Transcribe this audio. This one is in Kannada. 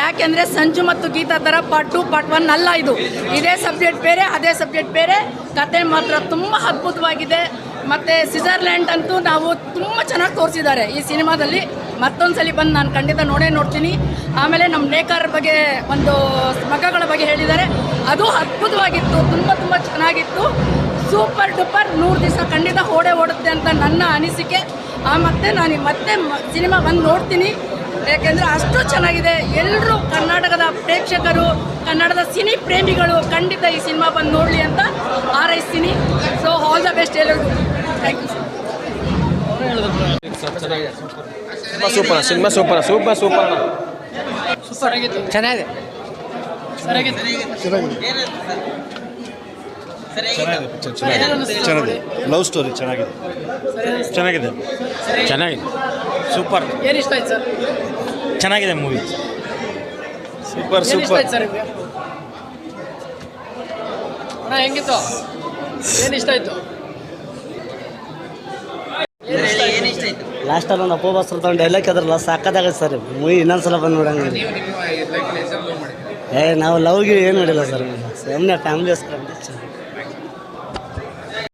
ಯಾಕೆಂದರೆ ಸಂಜು ಮತ್ತು ಗೀತಾ ಥರ ಪಾರ್ಟ್ 2 ಪಾರ್ಟ್ 1 ಅಲ್ಲ ಇದು. ಇದೇ ಸಬ್ಜೆಕ್ಟ್ ಬೇರೆ, ಅದೇ ಸಬ್ಜೆಕ್ಟ್ ಬೇರೆ. ಕತೆ ಮಾತ್ರ ತುಂಬ ಅದ್ಭುತವಾಗಿದೆ. ಮತ್ತು ಸ್ವಿಟ್ಜರ್ಲ್ಯಾಂಡ್ ಅಂತೂ ನಾವು ತುಂಬ ಚೆನ್ನಾಗಿ ತೋರಿಸಿದ್ದಾರೆ ಈ ಸಿನಿಮಾದಲ್ಲಿ. ಮತ್ತೊಂದು ಸಲ ಬಂದು ನಾನು ಖಂಡಿತ ನೋಡ್ತೀನಿ. ಆಮೇಲೆ ನಮ್ಮ ನೇಕಾರ ಬಗ್ಗೆ ಒಂದು ಮಗಗಳ ಬಗ್ಗೆ ಹೇಳಿದ್ದಾರೆ, ಅದು ಅದ್ಭುತವಾಗಿತ್ತು, ತುಂಬ ಚೆನ್ನಾಗಿತ್ತು. ಸೂಪರ್ ಡೂಪರ್ 100 ದಿವಸ ಖಂಡಿತ ಓಡುತ್ತೆ ಅಂತ ನನ್ನ ಅನಿಸಿಕೆ. ಮತ್ತು ನಾನು ಮತ್ತೆ ಸಿನಿಮಾ ಬಂದು ನೋಡ್ತೀನಿ, ಯಾಕೆಂದರೆ ಅಷ್ಟು ಚೆನ್ನಾಗಿದೆ. ಎಲ್ಲರೂ ಕರ್ನಾಟಕದ ಪ್ರೇಕ್ಷಕರು, ಕನ್ನಡದ ಸಿನಿ ಪ್ರೇಮಿಗಳು ಖಂಡಿತ ಈ ಸಿನಿಮಾ ಬಂದು ನೋಡಲಿ ಅಂತ ಹಾರೈಸ್ತೀನಿ. ಸೊ ಆಲ್ ದ ಬೆಸ್ಟ್ ಎಲ್ಲರಿಗೂ. Thank you sir. Super cinema, super ಚೆನ್ನಾಗಿದೆ. ಚೆನ್ನಾಗಿದೆ. ಲವ್ ಸ್ಟೋರಿ ಚೆನ್ನಾಗಿದೆ. ಸೂಪರ್. ಏನು ಇಷ್ಟ ಆಯ್ತು ಸರ್? ಚೆನ್ನಾಗಿದೆ ಮೂವಿ. ಸೂಪರ್. ಹೆಂಗಿತ್ತು? ಏನು ಇಷ್ಟ ಆಯ್ತು? ಲಾಸ್ಟಲ್ಲಿ ಒಂದು ಅಪ್ಪೋಬಸ್ರು ತಗೊಂಡು ಡೈಲಾಗ್ ಅದ್ರಲ್ಲ ಸಾಕಾಗತ್ತೆ ಸರ್. ಮೂವಿ ಇನ್ನೊಂದ್ಸಲ ಬಂದು ನೋಡಂಗೆ. ನಾವು ಲವ್ಗೆ ಏನು ನೋಡಿಲ್ಲ ಸರ್, ಸುಮ್ಮನೆ ಫ್ಯಾಮಿಲಿಗೋಸ್ಕರ.